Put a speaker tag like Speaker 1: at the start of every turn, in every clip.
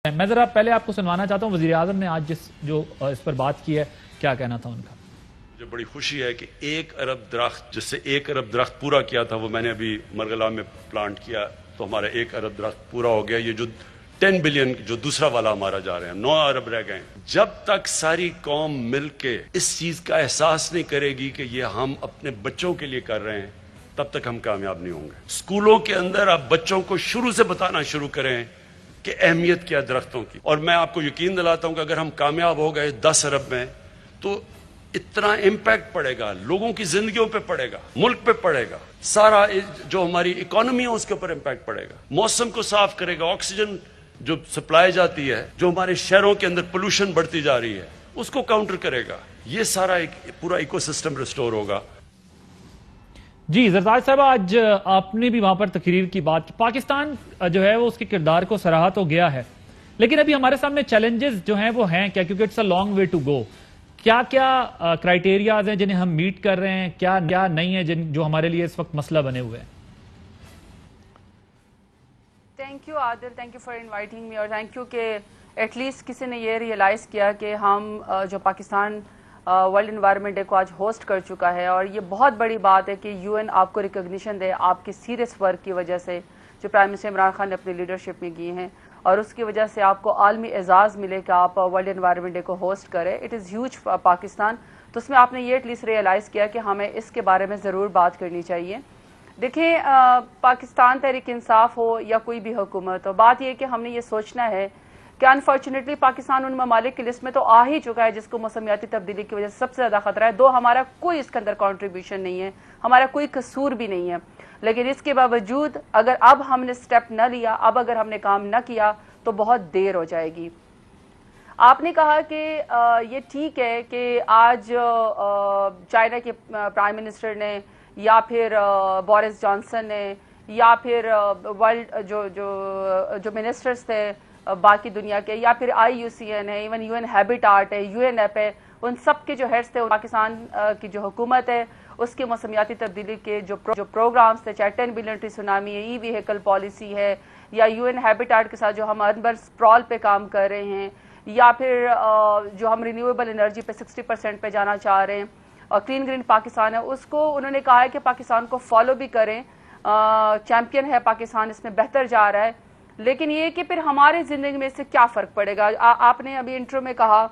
Speaker 1: میں ذرا پہلے آپ کو سنوانا چاہتا ہوں وزیر اعظم نے آج جو اس پر بات کی ہے کیا کہنا تھا ان کا.
Speaker 2: مجھے بڑی خوشی ہے کہ 1 ارب درخت جس سے 1 ارب درخت پورا کیا تھا وہ میں نے ابھی مرغلا میں پلانٹ کیا تو ہمارا 1 ارب درخت پورا ہو گیا. یہ جو 10 بلین جو دوسرا والا ہمارا جا رہے ہیں 9 ارب رہ گئے. جب تک ساری قوم مل کے اس چیز کا احساس نہیں کرے گی کہ یہ ہم اپنے بچوں کے لیے کر رہے ہیں تب تک ہم کامیاب نہیں ہوں گے. اسکولوں کے اندر آپ بچوں کو شروع سے بتانا شروع کریں کہ اہمیت کیا درختوں کی. اور میں آپ کو یقین دلاتا ہوں کہ اگر ہم کامیاب ہو گئے 10 ارب میں تو اتنا امپیکٹ پڑے گا, لوگوں کی زندگیوں پہ پڑے گا, ملک پہ پڑے گا, سارا جو ہماری اکانومی ہے اس کے اوپر امپیکٹ پڑے گا, موسم کو صاف کرے گا, آکسیجن جو سپلائی جاتی ہے, جو ہمارے شہروں کے اندر پولوشن بڑھتی جا رہی ہے اس کو کاؤنٹر کرے گا. یہ سارا ایک پورا ایکو سسٹم ریسٹور ہوگا.
Speaker 1: جی زرتاج صاحب, آج آپ نے بھی وہاں پر تقریر کی بات, پاکستان جو ہے وہ اس کے کردار کو سراہا تو گیا ہے لیکن ابھی ہمارے سامنے چیلنجز جو ہیں وہ ہیں کیا, کیونکہ it's a long way to go. کیا کیا کرائیٹیریاز ہیں جنہیں ہم میٹ کر رہے ہیں, کیا کیا نہیں ہے جو ہمارے لیے اس وقت مسئلہ بنے ہوئے ہیں.
Speaker 3: Thank you Adil, thank you for inviting me, اور تھینک یو کہ ایٹ لیسٹ کسی نے یہ ریئلائز کیا کہ ہم جو پاکستان ورلڈ انوائرمنٹ ڈے کو آج ہوسٹ کر چکا ہے, اور یہ بہت بڑی بات ہے کہ یو این آپ کو ریکگنیشن دے آپ کے سیریس ورک کی وجہ سے جو پرائم منسٹر عمران خان نے اپنی لیڈرشپ میں کی ہیں, اور اس کی وجہ سے آپ کو عالمی اعزاز ملے کہ آپ ورلڈ انوائرمنٹ ڈے کو ہوسٹ کریں. It is huge Pakistan. تو اس میں آپ نے یہ ایٹ لیسٹ ریئلائز کیا کہ ہمیں اس کے بارے میں ضرور بات کرنی چاہیے. دیکھیں, پاکستان تحریک انصاف ہو یا کوئی بھی حکومت ہو, بات یہ کہ ہم نے یہ سوچنا ہے کہ انفارچونیٹلی پاکستان ان ممالک کی لسٹ میں تو آ ہی چکا ہے جس کو موسمیاتی تبدیلی کی وجہ سے سب سے زیادہ خطرہ ہے. ہمارا کوئی اس کے اندر کنٹریبیوشن نہیں ہے, ہمارا کوئی قصور بھی نہیں ہے, لیکن اس کے باوجود اگر اب ہم نے سٹیپ نہ لیا, اب اگر ہم نے کام نہ کیا تو بہت دیر ہو جائے گی. آپ نے کہا کہ یہ ٹھیک ہے کہ آج چائنا کے پرائم منسٹر نے یا پھر بورس جانسن نے یا پھر ورلڈ جو منسٹرز تھے باقی دنیا کے, یا پھر IUCN ہے, ایون UN ہیبیٹاٹ ہے, UNEP ہے, ان سب کے جو ہیڈز تھے, پاکستان کی جو حکومت ہے اس کے موسمیاتی تبدیلی کے جو پروگرامز تھے, چاہے 10 بلین ٹری سونامی ہے, ای ویہیکل پالیسی ہے, یا UN ہیبیٹاٹ کے ساتھ جو ہم اربن اسپرال پہ کام کر رہے ہیں, یا پھر جو ہم رینیویبل انرجی پہ 60% پہ جانا چاہ رہے ہیں, اور کلین گرین پاکستان ہے, اس کو انہوں نے کہا ہے کہ پاکستان کو فالو بھی کریں. چیمپئن ہے پاکستان, اس میں بہتر جا رہا ہے, لیکن یہ کہ پھر ہماری زندگی میں اس سے کیا فرق پڑے گا. آپ نے ابھی انٹرو میں کہا,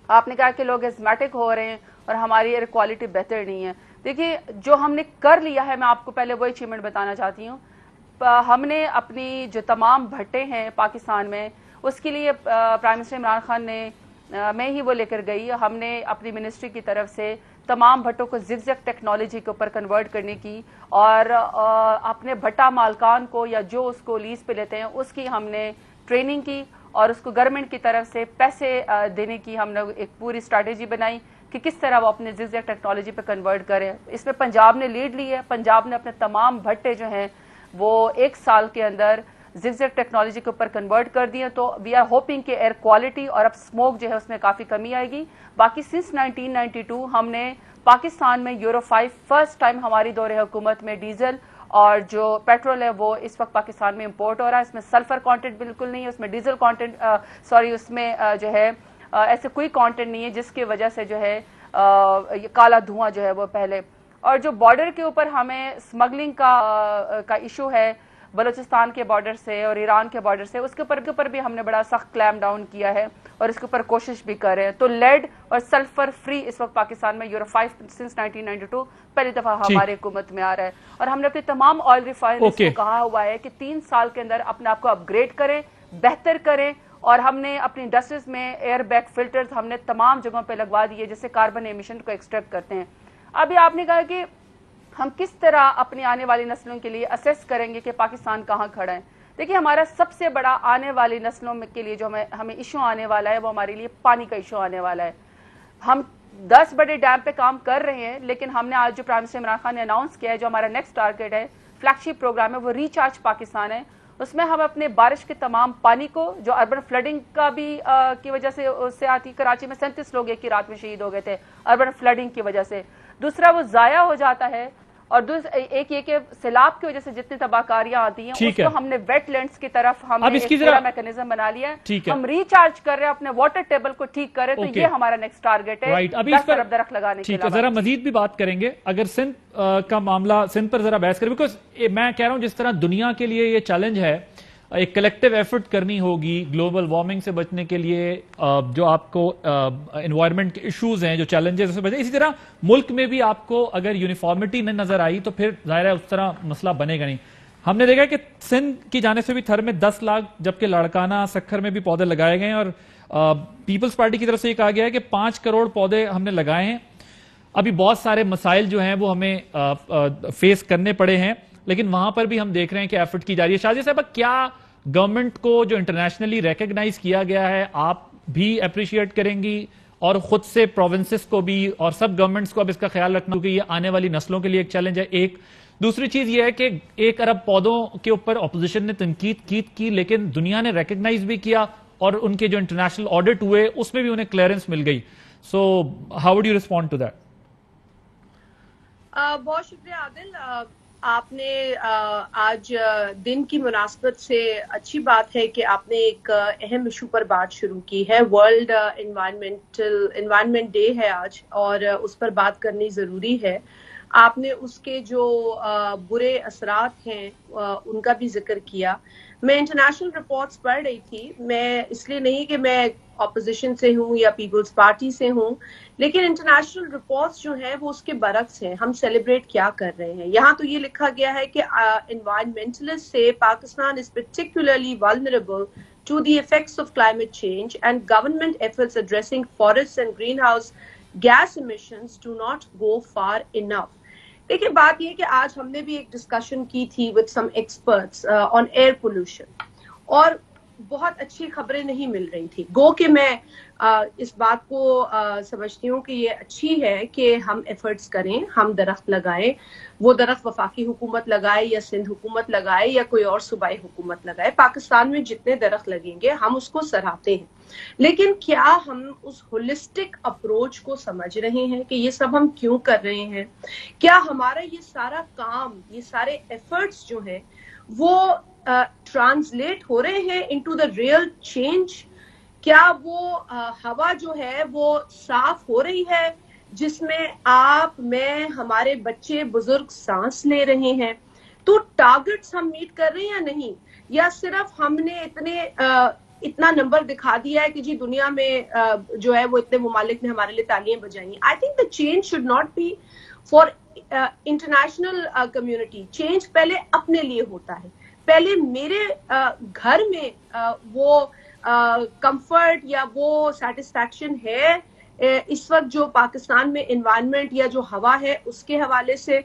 Speaker 3: آپ نے کہا کہ لوگ ایزمیٹک ہو رہے ہیں اور ہماری ایئر کوالٹی بہتر نہیں ہے. دیکھیے, جو ہم نے کر لیا ہے, میں آپ کو پہلے وہ اچیومنٹ بتانا چاہتی ہوں. ہم نے اپنی جو تمام بھٹے ہیں پاکستان میں, اس کے لیے پرائم منسٹر عمران خان نے, میں ہی وہ لے کر گئی, ہم نے اپنی منسٹری کی طرف سے تمام بھٹوں کو زگ زگ ٹیکنالوجی کے اوپر کنورٹ کرنے کی, اور اپنے بھٹا مالکان کو یا جو اس کو لیز پہ لیتے ہیں اس کی ہم نے ٹریننگ کی, اور اس کو گورنمنٹ کی طرف سے پیسے دینے کی ہم نے ایک پوری اسٹریٹجی بنائی کہ کس طرح وہ اپنے زگ زگ ٹیکنالوجی پہ کنورٹ کریں. اس میں پنجاب نے لیڈ لی ہے. پنجاب نے اپنے تمام بھٹے جو ہیں وہ 1 سال کے اندر زگ زگ ٹیکنالوجی کے اوپر کنورٹ کر دیے. تو وی آر ہوپنگ کہ ایئر کوالٹی اور اب اسموک جو ہے اس میں کافی کمی آئے گی. باقی سنس 1992 ہم نے پاکستان میں یورو 5 فرسٹ ٹائم ہماری دور حکومت میں ڈیزل اور جو پیٹرول ہے وہ اس وقت پاکستان میں امپورٹ ہو رہا ہے. اس میں سلفر کانٹینٹ بالکل نہیں ہے, اس میں ڈیزل کانٹینٹ اس میں جو ہے ایسے کوئی کانٹینٹ نہیں ہے جس کی وجہ سے جو ہے یہ کالا دھواں جو ہے وہ پہلے. اور جو بارڈر کے اوپر ہمیں اسمگلنگ کا ایشو ہے بلوچستان کے بارڈر سے اور ایران کے بارڈر سے, اس کے اوپر بھی ہم نے بڑا سخت کلیم ڈاؤن کیا ہے اور اس کے اوپر کوشش بھی کر رہے ہیں. تو لیڈ اور سلفر فری اس وقت پاکستان میں یورو 5 سنس 1992 پہلی دفعہ ہمارے حکومت میں آ رہا ہے. اور ہم نے اپنی تمام آئل ریفائنریز کو کہا ہوا ہے کہ 3 سال کے اندر اپنے آپ کو اپ گریڈ کریں, بہتر کریں, اور ہم نے اپنی انڈسٹریز میں ایئر بیگ فلٹرز ہم نے تمام جگہوں پہ لگوا دیے جس سے کاربن ایمیشن کو ایکسٹریکٹ کرتے ہیں. ابھی آپ نے کہا کہ ہم کس طرح اپنی آنے والی نسلوں کے لیے اسیس کریں گے کہ پاکستان کہاں کھڑا ہے. دیکھیے, ہمارا سب سے بڑا آنے والی نسلوں کے لیے جو ہمیں ایشو آنے والا ہے وہ ہمارے لیے پانی کا ایشو آنے والا ہے. ہم 10 بڑے ڈیم پہ کام کر رہے ہیں, لیکن ہم نے آج جو پرائم منسٹر عمران خان نے اناؤنس کیا ہے, جو ہمارا نیکسٹ ٹارگیٹ ہے, فلیگ شپ پروگرام ہے, وہ ریچارج پاکستان ہے. اس میں ہم اپنے بارش کے تمام پانی کو, جو اربن فلڈنگ کا بھی کی وجہ سے اس سے آتی, کراچی میں 37 لوگ ایک ہی رات میں شہید ہو گئے تھے اربن فلڈنگ کی وجہ سے. دوسرا وہ ضائع ہو جاتا ہے, اور ایک یہ کہ سیلاب کی وجہ سے جتنی تباہکاریاں آتی ہیں اس کو ہم نے ویٹ لینڈز کی طرف ہم نے ایک پورا میکنزم بنا لیا ہے. ہم ریچارج کر رہے ہیں اپنے واٹر ٹیبل کو ٹھیک کر رہے ہیں, تو یہ ہمارا نیکسٹ ٹارگٹ ہے 10 ارب درخت لگانے کے علاوہ.
Speaker 1: ذرا مزید بھی بات کریں گے اگر سندھ کا معاملہ, سندھ پر ذرا بحث کریں, بیکاز میں کہہ رہا ہوں جس طرح دنیا کے لیے یہ چیلنج ہے, ایک کلیکٹیو ایفرٹ کرنی ہوگی گلوبل وارمنگ سے بچنے کے لیے, جو آپ کو انوائرمنٹ کے ایشوز ہیں, جو چیلنجز سے بچنے, اسی طرح ملک میں بھی آپ کو اگر یونیفارمٹی نہیں نظر آئی تو پھر ظاہر ہے اس طرح مسئلہ بنے گا نہیں. ہم نے دیکھا کہ سندھ کی جانب سے بھی تھر میں 10 لاکھ جبکہ لڑکانہ سکھر میں بھی پودے لگائے گئے ہیں, اور پیپلز پارٹی کی طرف سے یہ کہا گیا ہے کہ 5 کروڑ پودے ہم نے لگائے ہیں. ابھی بہت سارے مسائل جو ہیں وہ ہمیں فیس کرنے پڑے ہیں, لیکن وہاں پر بھی ہم دیکھ رہے ہیں کہ ایفرٹ کی جا رہی ہے. شازیہ صاحبہ, کیا گورنمنٹ کو جو انٹرنیشنلی ریکگنائز کیا گیا ہے آپ بھی اپریشیٹ کریں گی, اور خود سے پروونسز کو بھی اور سب گورنمنٹس کو اب اس کا خیال رکھنا, کیونکہ یہ آنے والی نسلوں کے لیے ایک چیلنج ہے. ایک دوسری چیز یہ ہے کہ 1 ارب پودوں کے اوپر اپوزیشن نے تنقید کی, لیکن دنیا نے ریکگنائز بھی کیا, اور ان کے جو انٹرنیشنل آڈٹ ہوئے اس میں بھی انہیں کلیئرنس مل گئی. So how would you respond to that?
Speaker 4: بہت شکریہ عادل. آپ نے آج دن کی مناسبت سے اچھی بات ہے کہ آپ نے ایک اہم ایشو پر بات شروع کی ہے. ورلڈ انوائرمنٹ ڈے ہے آج, اور اس پر بات کرنی ضروری ہے. آپ نے اس کے جو برے اثرات ہیں ان کا بھی ذکر کیا. میں انٹرنیشنل رپورٹس پڑھ رہی تھی, میں اس لیے نہیں کہ میں اپوزیشن سے ہوں یا پیپلز پارٹی سے ہوں, لیکن انٹرنیشنل رپورٹس جو ہیں وہ اس کے برعکس ہیں. ہم سیلیبریٹ کیا کر رہے ہیں؟ یہاں تو یہ لکھا گیا ہے کہ انوائرمنٹلسٹ سے Pakistan is particularly vulnerable to the effects of climate change and government efforts addressing forests and greenhouse gas emissions do not go far enough. دیکھیں, بات یہ کہ آج ہم نے بھی ایک ڈسکشن کی تھی with some experts on air pollution, اور بہت اچھی خبریں نہیں مل رہی تھی. گو کہ میں اس بات کو سمجھتی ہوں کہ یہ اچھی ہے کہ ہم ایفرٹس کریں, ہم درخت لگائیں. وہ درخت وفاقی حکومت لگائے یا سندھ حکومت لگائے یا کوئی اور صوبائی حکومت لگائے, پاکستان میں جتنے درخت لگیں گے ہم اس کو سراہتے ہیں. لیکن کیا ہم اس ہولسٹک اپروچ کو سمجھ رہے ہیں کہ یہ سب ہم کیوں کر رہے ہیں؟ کیا ہمارا یہ سارا کام, یہ سارے ایفرٹس جو ہیں وہ ٹرانسلیٹ ہو رہے ہیں انٹو دا ریئل چینج؟ کیا وہ ہوا جو ہے وہ صاف ہو رہی ہے جس میں آپ, میں, ہمارے بچے, بزرگ سانس لے رہے ہیں؟ تو ٹارگٹس ہم میٹ کر رہے ہیں یا نہیں؟ یا صرف ہم نے اتنا نمبر دکھا دیا ہے کہ جی دنیا میں جو ہے وہ اتنے ممالک نے ہمارے لیے تالیاں بجائی ہیں؟ I think the change should not be for international community. Change پہلے اپنے لیے ہوتا ہے. پہلے میرے گھر میں وہ کمفرٹ یا وہ سیٹسفیکشن ہے اس وقت جو پاکستان میں انوائرمنٹ یا جو ہوا ہے اس کے حوالے سے.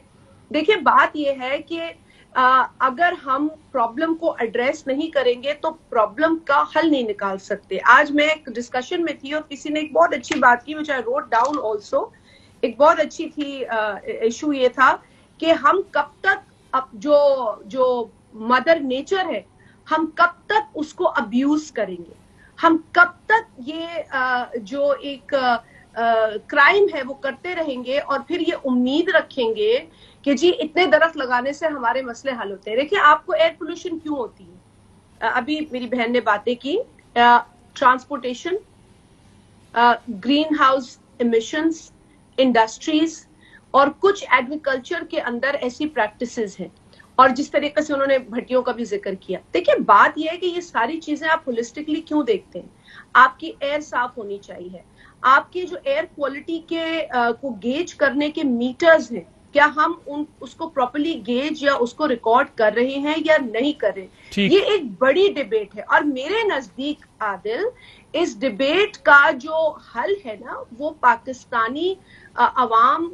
Speaker 4: دیکھیں, بات یہ ہے کہ اگر ہم پرابلم کو ایڈریس نہیں کریں گے تو پرابلم کا حل نہیں نکال سکتے. آج میں ایک ڈسکشن میں تھی اور کسی نے ایک بہت اچھی بات کی, which I wrote down also. ایک بہت اچھی تھی ایشو یہ تھا کہ ہم کب تک جو مدر نیچر ہے ہم کب تک اس کو ابیوز کریں گے, ہم کب تک یہ جو ایک کرائم ہے وہ کرتے رہیں گے اور پھر یہ امید رکھیں گے کہ جی اتنے درخت لگانے سے ہمارے مسئلے حل ہوتے ہیں. دیکھیں, آپ کو ایئر پولوشن کیوں ہوتی ہے؟ ابھی میری بہن نے باتیں کی, transportation, green house emissions, industries, اور کچھ ایگریکلچر کے اندر ایسی پریکٹسز ہیں, اور جس طریقے سے انہوں نے بھٹیوں کا بھی ذکر کیا. دیکھیں, بات یہ ہے کہ یہ ساری چیزیں آپ ہولسٹکلی کیوں دیکھتے ہیں؟ آپ کی ایئر صاف ہونی چاہیے. آپ کی جو ایئر کوالٹی کے کو گیج کرنے کے میٹرز ہیں, کیا ہم اس کو پراپرلی گیج یا اس کو ریکارڈ کر رہے ہیں یا نہیں کر رہے؟ یہ ایک بڑی ڈیبیٹ ہے, اور میرے نزدیک عادل اس ڈیبیٹ کا جو حل ہے نا وہ پاکستانی عوام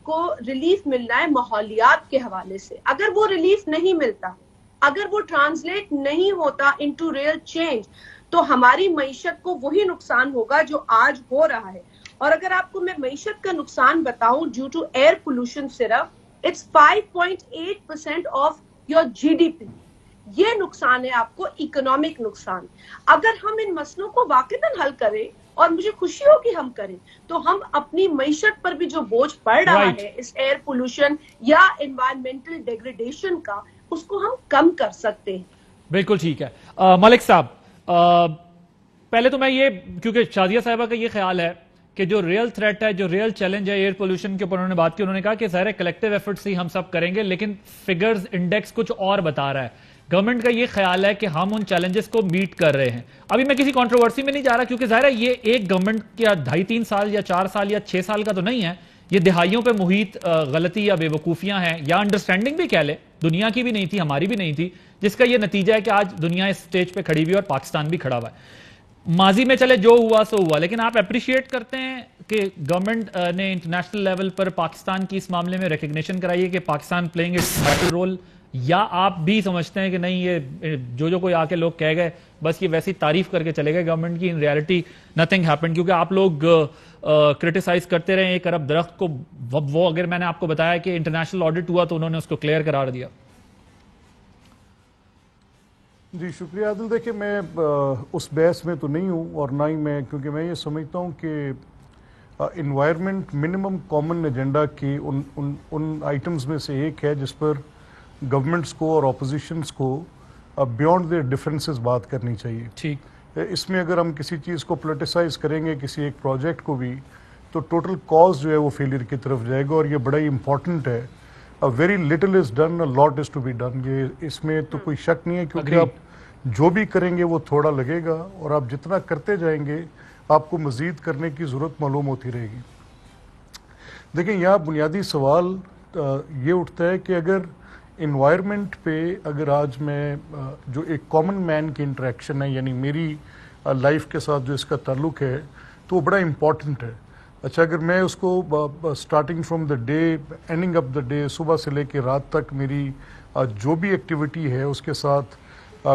Speaker 4: کو ریلیف ملنا ہے ماحولیات کے حوالے سے. اگر وہ ریلیف نہیں ملتا, اگر وہ ٹرانسلیٹ نہیں ہوتا انٹو ریئل چینج, تو ہماری معیشت کو وہی نقصان ہوگا جو آج ہو رہا ہے. اور اگر آپ کو میں معیشت کا نقصان بتاؤں ڈیو ٹو ایئر پولوشن, صرف اٹس 5.8% آف یور GDP. یہ نقصان ہے آپ کو اکنامک نقصان. اگر ہم ان مسئلوں کو واقعتاً حل کریں اور مجھے خوشی ہوگی ہم کریں تو ہم اپنی معیشت پر بھی جو بوجھ پڑ رہا ہے اس ایئر پولوشن یا انوائرمنٹل ڈیگریڈیشن کا اس کو ہم کم کر سکتے ہیں. بالکل
Speaker 1: ٹھیک ہے. ملک صاحب پہلے تو میں یہ کیونکہ شازیہ صاحبہ کا یہ خیال ہے کہ جو ریئل تھریٹ ہے جو ریئل چیلنج ہے ایئر پولوشن کے اوپر انہوں نے بات کی, انہوں نے کہا کہ ظاہر کلیکٹیو ایفرٹس ہی ہم سب کریں گے لیکن فگرز انڈیکس کچھ اور بتا رہا ہے. گورنمنٹ کا یہ خیال ہے کہ ہم ان چیلنجز کو میٹ کر رہے ہیں. ابھی میں کسی کنٹروورسی میں نہیں جا رہا کیونکہ ظاہر ہے یہ ایک گورنمنٹ کیا 2.5-3 سال یا 4 سال یا 6 سال کا تو نہیں ہے, یہ دہائیوں پہ محیط غلطی یا بے وقوفیاں ہیں یا انڈرسٹینڈنگ بھی کہہ لیں, دنیا کی بھی نہیں تھی ہماری بھی نہیں تھی, جس کا یہ نتیجہ ہے کہ آج دنیا اس سٹیج پہ کھڑی ہوئی اور پاکستان بھی کھڑا ہوا ہے. ماضی میں چلے جو ہوا سو ہوا, لیکن آپ اپریشیٹ کرتے ہیں کہ گورنمنٹ نے انٹرنیشنل لیول پر پاکستان کی اس معاملے میں ریکگنیشن کرائی ہے کہ Pakistan playing its vital role, یا آپ بھی سمجھتے ہیں کہ نہیں یہ جو کوئی آ کے لوگ کہہ گئے بس یہ ویسی تعریف کر کے چلے گئے گورنمنٹ کی, ان ریالٹی نتھنگ ہیپنڈ, کیونکہ آپ لوگ کرٹیسائز کرتے رہے 1 ارب درخت کو, وہ اگر میں نے آپ کو بتایا کہ انٹرنیشنل آڈٹ ہوا تو انہوں نے اس کو کلیئر قرار دیا.
Speaker 5: جی شکریہ عادل. دیکھیں میں اس بحث میں تو نہیں ہوں اور نہ ہی میں, کیونکہ میں یہ سمجھتا ہوں کہ انوائرمنٹ منیمم کامن ایجنڈا کی ان آئٹمز میں سے ایک ہے جس پر گورنمنٹس کو اور اپوزیشنس کو بیونڈ دیئر ڈفرینسز بات کرنی چاہیے.
Speaker 1: ٹھیک,
Speaker 5: اس میں اگر ہم کسی چیز کو پولیٹیسائز کریں گے کسی ایک پروجیکٹ کو بھی تو ٹوٹل کاز جو ہے وہ فیلئر کی طرف جائے گا, اور یہ بڑا ہی امپورٹنٹ ہے. Very little is done, lot is to be done. یہ اس میں تو کوئی شک نہیں ہے کیونکہ آپ جو بھی کریں گے وہ تھوڑا لگے گا اور آپ جتنا کرتے جائیں گے آپ کو مزید کرنے کی ضرورت معلوم ہوتی رہے گی. دیکھیں یہاں بنیادی سوال یہ اٹھتا ہے کہ اگر انوائرمنٹ پہ اگر آج میں جو ایک کامن مین کی انٹریکشن ہے یعنی میری لائف کے ساتھ جو اس کا تعلق ہے تو وہ بڑا امپورٹنٹ ہے. اچھا اگر میں اس کو starting from the day ending up the day صبح سے لے کے رات تک میری جو بھی ایکٹیویٹی ہے اس کے ساتھ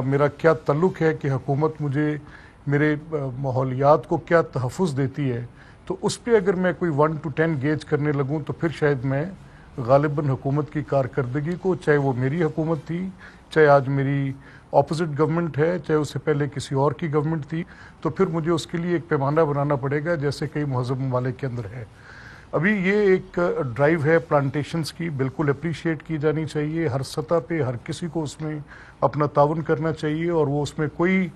Speaker 5: میرا کیا تعلق ہے کہ حکومت مجھے میرے ماحولیات کو کیا تحفظ دیتی ہے, تو اس پہ اگر میں کوئی 1 to 10 گیج کرنے لگوں تو پھر شاید میں غالباً حکومت کی کارکردگی کو, چاہے وہ میری حکومت تھی, چاہے آج میری اپوزٹ گورنمنٹ ہے, چاہے اس سے پہلے کسی اور کی گورنمنٹ تھی, تو پھر مجھے اس کے لیے ایک پیمانہ بنانا پڑے گا جیسے کئی مہذب ممالک کے اندر ہے. ابھی یہ ایک ڈرائیو ہے پلانٹیشنز کی, بالکل اپریشیٹ کی جانی چاہیے. ہر سطح پہ ہر کسی کو اس میں اپنا تعاون کرنا چاہیے اور وہ اس میں کوئی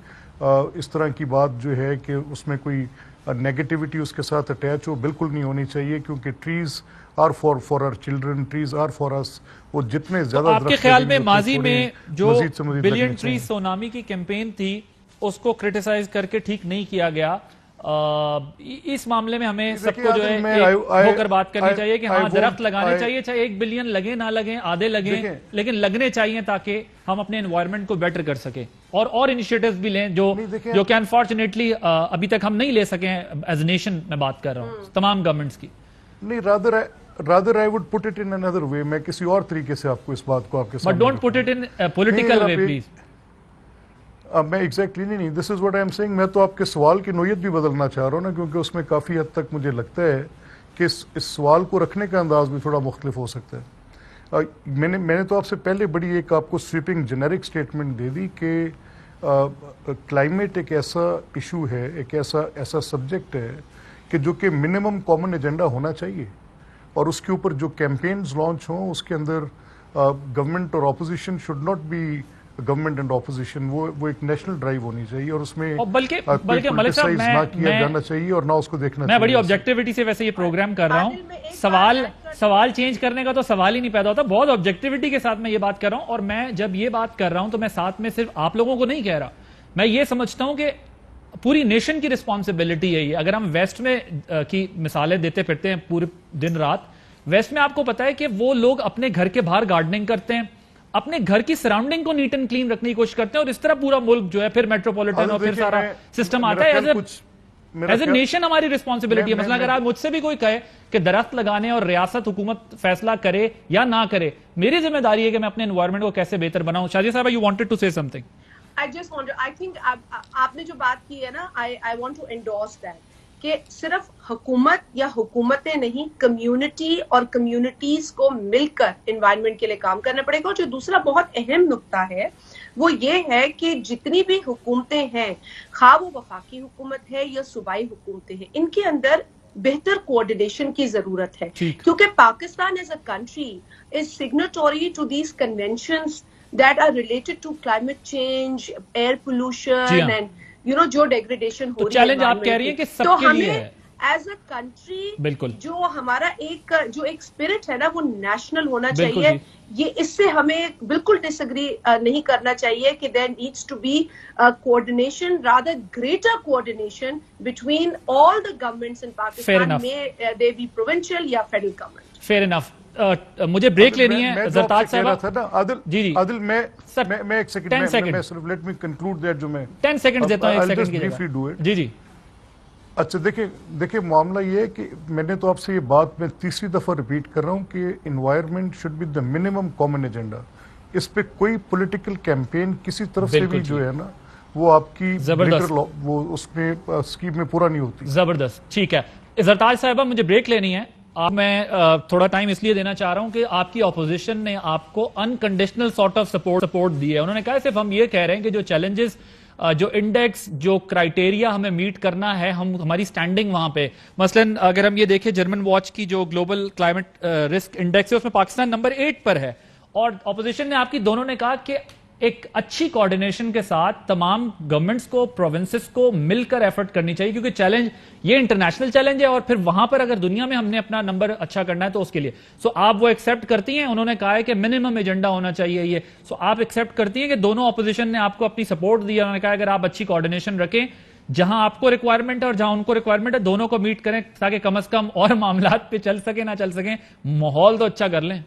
Speaker 5: اس طرح کی بات جو ہے کہ اس میں کوئی نیگیٹیوٹی اس کے ساتھ اٹیچ ہو, بالکل نہیں ہونی چاہیے. کیونکہ trees are for our children, trees are for us. وہ جتنے زیادہ
Speaker 1: آپ کے خیال میں ماضی میں جو بلین ٹری سونامی کی کیمپین تھی اس کو کرٹیسائز کر کے ٹھیک نہیں کیا گیا, اس معاملے میں ہمیں سب کو جو ہے ہو کر بات کرنی چاہیے کہ ہاں درخت لگانے چاہیے, چاہے 1 بلین لگیں نہ لگیں, آدھے لگیں, لیکن لگنے چاہیے تاکہ ہم اپنے انوائرمنٹ کو بیٹر کر سکیں, اور انیشیٹیوز بھی لیں جو کہ انفارچونیٹلی ابھی تک ہم نہیں لے سکیں ایز اے نیشن. میں بات کر رہا ہوں تمام گورنمنٹس کی.
Speaker 5: نہیں, rather I would put it in another way. میں کسی اور طریقے سے آپ کو اس بات کو آپ کے سامنے,
Speaker 1: but don't put it in a political way please.
Speaker 5: میں ایگزیکٹلی نہیں, this is what I am seeing. میں تو آپ کے سوال کی نوعیت بھی بدلنا چاہ رہا ہوں نا, کیونکہ اس میں کافی حد تک مجھے لگتا ہے کہ اس سوال کو رکھنے کا انداز بھی تھوڑا مختلف ہو سکتا ہے. میں نے تو آپ سے پہلے بڑی ایک آپ کو سویپنگ جنیرک سٹیٹمنٹ دے دی کہ کلائمیٹ ایک ایسا ایشو ہے, ایک ایسا سبجیکٹ ہے کہ جو کہ منیمم کامن ایجنڈا ہونا چاہیے, اور اس کے اوپر جو کیمپینز لانچ ہوں اس کے اندر گورنمنٹ اور opposition should not be government and opposition, وہ ایک نیشنل ڈرائیو ہونی چاہیے, اور اس میں
Speaker 1: بلکہ ملک صاحب
Speaker 5: نہ کیا جانا چاہیے اور نہ اس کو دیکھنا چاہیے.
Speaker 1: میں بڑی آبجیکٹیوٹی سے ویسے یہ پروگرام کر رہا ہوں, سوال چینج کرنے کا تو سوال ہی نہیں پیدا ہوتا, بہت آبجیکٹیوٹی کے ساتھ میں یہ بات کر رہا ہوں. اور میں جب یہ بات کر رہا ہوں تو میں ساتھ میں صرف آپ لوگوں کو نہیں کہہ رہا, میں یہ سمجھتا ہوں کہ پوری نیشن کی رسپانسبلٹی ہے یہ. اگر ہم ویسٹ میں کی مثالیں دیتے پھرتے ہیں پورے دن رات, ویسٹ میں آپ کو پتا ہے کہ وہ لوگ اپنے گھر کے باہر گارڈننگ کرتے ہیں, اپنے گھر کی سراؤنڈنگ کو نیٹ اینڈ کلین رکھنے کی کوشش کرتے ہیں, اور اس طرح پورا ملک جو ہے پھر میٹروپولیٹن اور پھر سارا سسٹم آتا ہے. ایز اے نیشن ہماری رسپانسبلٹی ہے. مثلا اگر آپ مجھ سے بھی کوئی کہے کہ درخت لگانے اور ریاست حکومت فیصلہ کرے یا نہ کرے, میری ذمہ داری ہے کہ میں اپنے انوائرمنٹ کو کیسے بہتر بناؤں. شازیہ صاحبہ, یو وانٹڈ ٹو سے some thing.
Speaker 4: I just want to, I think آپ نے جو بات کی ہے نا, I want to endorse that کہ صرف حکومت یا حکومتیں نہیں، کمیونٹی اور کمیونٹیز کو مل کر انوائرمنٹ کے لیے کام کرنا پڑے گا. اور جو دوسرا بہت اہم نقطہ ہے وہ یہ ہے کہ جتنی بھی حکومتیں ہیں، خواہ وہ وفاقی حکومت ہے یا صوبائی حکومتیں ہیں، ان کے اندر بہتر کوآرڈینیشن کی ضرورت ہے. کیونکہ Pakistan as a country is signatory to these conventions that are related to climate change, air pollution and جو ڈیگریڈیشن ہو رہی ہے.
Speaker 1: چیلنج آپ کہہ رہی ہیں کہ سب کے لیے ہے
Speaker 4: ایز اے کنٹری.
Speaker 1: بالکل
Speaker 4: جو ہمارا ایک اسپرٹ ہے نا وہ نیشنل ہونا چاہیے. یہ اس سے ہمیں بالکل ڈس ایگری نہیں کرنا چاہیے کہ there needs to be coordination, rather greater coordination between all the governments in Pakistan, may they be provincial یا federal government.
Speaker 1: Fair enough. مجھے بریک لینی ہے زرتاج صاحبہ.
Speaker 5: عادل میں ایک second let me conclude that جو میں
Speaker 1: 10 سیکنڈ دیتا ہوں. 1 سیکنڈ کی جگہ. جی
Speaker 5: اچھا دیکھیں معاملہ یہ ہے کہ میں نے تو آپ سے یہ بات میں تیسری دفعہ ریپیٹ کر رہا ہوں کہ environment should be the minimum common agenda. اس پہ کوئی پولیٹیکل کیمپین کسی طرف سے بھی جو ہے نا وہ آپ کی وہ اس میں اسکیم میں پورا نہیں ہوتی.
Speaker 1: زبردست. ٹھیک ہے زرتاج صاحبہ مجھے بریک لینی ہے. میں تھوڑا ٹائم اس لیے دینا چاہ رہا ہوں کہ آپ کی اپوزیشن نے آپ کو انکنڈیشنل سارٹ آف سپورٹ دی ہے. انہوں نے کہا صرف ہم یہ کہہ رہے ہیں کہ جو چیلنجز، جو انڈیکس، جو کرائیٹیریا ہمیں میٹ کرنا ہے، ہماری سٹینڈنگ وہاں پہ، مثلا اگر ہم یہ دیکھیں جرمن واچ کی جو گلوبل کلائمیٹ رسک انڈیکس ہے اس میں پاکستان نمبر 8 پر ہے. اور اپوزیشن نے آپ کی دونوں نے کہا کہ ایک اچھی کوارڈینیشن کے ساتھ تمام گورنمنٹس کو، پروونسز کو مل کر ایفرٹ کرنی چاہیے کیونکہ چیلنج یہ انٹرنیشنل چیلنج ہے اور پھر وہاں پر اگر دنیا میں ہم نے اپنا نمبر اچھا کرنا ہے تو اس کے لیے آپ وہ ایکسیپٹ کرتی ہیں. انہوں نے کہا ہے کہ منیمم ایجنڈا ہونا چاہیے یہ. آپ ایکسیپٹ کرتی ہیں کہ دونوں اپوزیشن نے آپ کو اپنی سپورٹ دی. انہوں نے کہا اگر آپ اچھی کوارڈینیشن رکھیں، جہاں آپ کو ریکوائرمنٹ ہے اور جہاں ان کو ریکوائرمنٹ ہے دونوں کو میٹ کریں تاکہ کم از کم اور معاملات پہ چل سکیں نہ چل سکیں، ماحول تو اچھا کر لیں.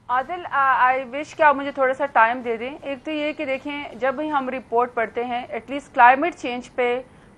Speaker 3: عادل آئی وش کہ آپ مجھے تھوڑا سا ٹائم دے دیں. ایک تو یہ کہ دیکھیں جب بھی ہم رپورٹ پڑھتے ہیں ایٹ لیسٹ کلائمیٹ چینج پہ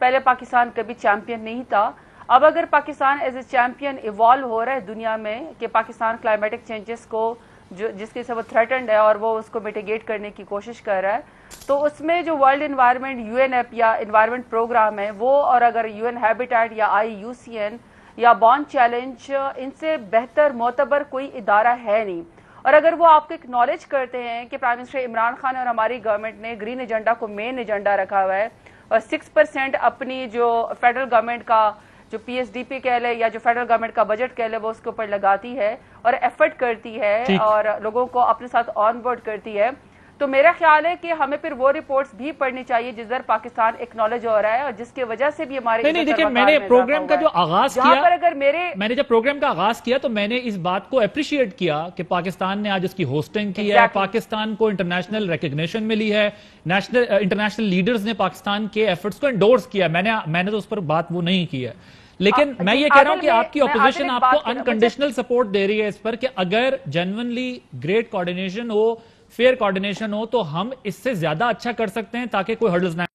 Speaker 3: پہلے پاکستان کبھی چیمپئن نہیں تھا. اب اگر Pakistan as a champion evolve ہو رہا ہے دنیا میں کہ پاکستان کلائمیٹک چینجز کو جس کے سے وہ تھریٹنڈ ہے اور وہ اس کو میٹیگیٹ کرنے کی کوشش کر رہا ہے، تو اس میں جو ورلڈ انوائرمنٹ UNEP یا انوائرمنٹ پروگرام ہے وہ، اور اگر UN ہیبیٹیٹ یا IUCN یا بون چیلنج، ان سے بہتر معتبر کوئی ادارہ ہے نہیں. اور اگر وہ آپ کو اکنالج کرتے ہیں کہ پرائم منسٹر عمران خان اور ہماری گورنمنٹ نے گرین ایجنڈا کو مین ایجنڈا رکھا ہوا ہے اور 6% اپنی جو فیڈرل گورنمنٹ کا جو PSDP کہہ لے یا جو فیڈرل گورنمنٹ کا بجٹ کہہ لے وہ اس کے اوپر لگاتی ہے اور ایفرٹ کرتی ہے اور لوگوں کو اپنے ساتھ آن بورڈ کرتی ہے، تو میرا خیال ہے کہ ہمیں پھر وہ رپورٹس بھی پڑھنی چاہیے جس در پاکستان اکنالج ہو رہا ہے اور جس کی وجہ سے بھی ہمارے
Speaker 1: نہیں دیکھیں میں نے پروگرام کا جو آغاز کیا،
Speaker 3: اگر میں
Speaker 1: نے جب پروگرام کا آغاز کیا تو میں نے اس بات کو اپریشیٹ کیا کہ پاکستان نے آج اس کی ہوسٹنگ کی ہے، پاکستان کو انٹرنیشنل ریکگنیشن ملی ہے، انٹرنیشنل لیڈرز نے پاکستان کے ایفرٹس کو انڈورس کیا. میں نے تو اس پر بات وہ نہیں کی ہے، لیکن میں یہ کہہ رہا ہوں کہ آپ کی اپوزیشن آپ کو انکنڈیشنل سپورٹ دے رہی ہے اس پر کہ اگر جینوئنلی گریٹ کوارڈینیشن ہو، فیئر کوارڈینیشن ہو تو ہم اس سے زیادہ اچھا کر سکتے ہیں تاکہ کوئی ہرڈلز نہ